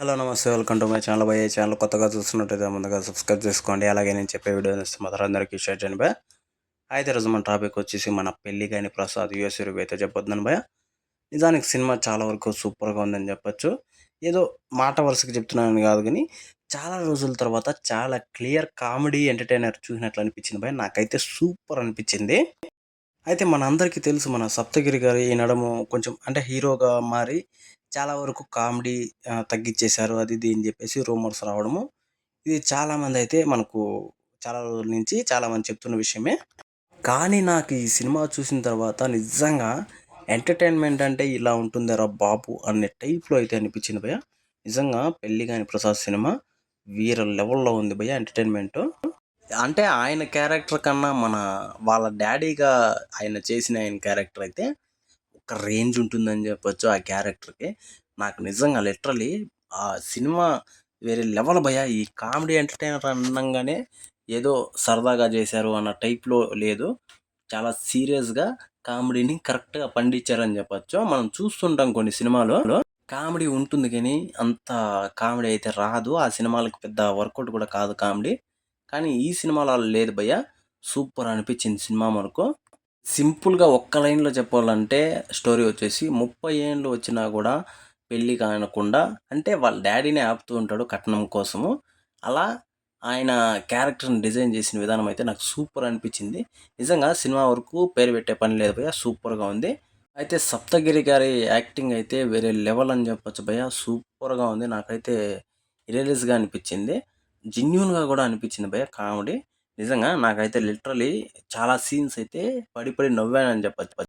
Hello నమస్తే welcome to my channel భయ్య. ఈ ఛానల్ కొత్తగా చూస్తున్నట్టయితే ముందుగా సబ్స్క్రైబ్ చేసుకోండి. అలాగే నేను చెప్పే వీడియో నచ్చితే మాత్రం అందరికీ షేర్ చేయండి భయ్య. అయితే ఈరోజు మన టాపిక్ వచ్చేసి మన పెళ్లిగాని ప్రసాద్ యూఎస్ రివ్యూ అయితే చెప్పొద్దును భయ్య. నిజానికి సినిమా చాలా వరకు సూపర్గా ఉందని చెప్పొచ్చు. ఏదో మాట వరుసకి చెప్తున్నానని కాదు కానీ చాలా రోజుల తర్వాత చాలా క్లియర్ కామెడీ ఎంటర్టైనర్ చూసినట్లు అనిపించింది భయ్య. నాకైతే సూపర్ అనిపించింది. అయితే మనందరికీ తెలుసు మన 'సప్తగిరి' గారు ఈ నడుము కొంచెం అంటే హీరోగా మారి చాలా వరకు కామెడీ తగ్గిచ్చేశారు. అది ఇది అని చెప్పేసి రూమర్స్ రావడము. ఇది చాలామందైతే మనకు చాలా రోజుల నుంచి చాలామంది చెప్తున్న విషయమే. కానీ నాకు ఈ సినిమా చూసిన తర్వాత నిజంగా ఎంటర్‌టైన్‌మెంట్ అంటే ఇలా ఉంటుందిరా బాబు! అనే టైప్‌లో అయితే అనిపించింది భయ్య. నిజంగా 'పెళ్లిగాని ప్రసాద్' సినిమా వేరే లెవెల్‌లో ఉంది భయ్య ఎంటర్‌టైన్‌మెంటు. అంటే ఆయన క్యారెక్టర్ కన్నా వాళ్ళ డ్యాడీగా ఆయన క్యారెక్టర్ అయితే ఒక రేంజ్ ఉంటుందని చెప్పొచ్చు ఆ క్యారెక్టర్‌కి. నాకు నిజంగా లిటరల్లీ ఆ సినిమా వేరే లెవెల్ భయ్యా! ఈ కామెడీ ఎంటర్‌టైనర్ అనంగానే ఏదో సరదాగా చేశారు అన్న టైప్‌లో లేదు. చాలా సీరియస్‌గా కామెడీని కరెక్ట్‌గా పండించారని చెప్పొచ్చు. మనం చూస్తుంటాం కొన్ని సినిమాలో కామెడీ ఉంటుంది గానీ, అంత కామెడీ అయితే రాదు. ఆ సినిమాలకి పెద్ద వర్కౌట్ కూడా కాదు కామెడీ. కానీ ఈ సినిమాలో అలా లేదు భయ్యా! సూపర్ అనిపించింది సినిమా మనకు. సింపుల్‌గా ఒక్క లైన్‌లో చెప్పాలంటే స్టోరీ వచ్చేసి 30 ఏండ్లు వచ్చినా కూడా పెళ్లి కానకుండా అంటే వాళ్ళ డ్యాడీనే ఆపుతూ ఉంటాడు కట్నం కోసము. అలా ఆయన క్యారెక్టర్‌ని డిజైన్ చేసిన విధానం అయితే నాకు సూపర్ అనిపించింది. నిజంగా సినిమా వరకు పేరు పెట్టే పని లేదు భయ్యా! సూపర్‌గా ఉంది. అయితే 'సప్తగిరి' గారి యాక్టింగ్ అయితే వేరే లెవెల్ అని చెప్పొచ్చు భయ్యా! సూపర్‌గా ఉంది. నాకైతే హిలేరియస్‌గా అనిపించింది. జెన్యూన్‌గా కూడా అనిపించింది భయ్యా కామెడీ. నిజంగా నాకైతే లిటరల్లీ చాలా సీన్స్ అయితే పడి పడి నవ్వానని చెప్పొచ్చు.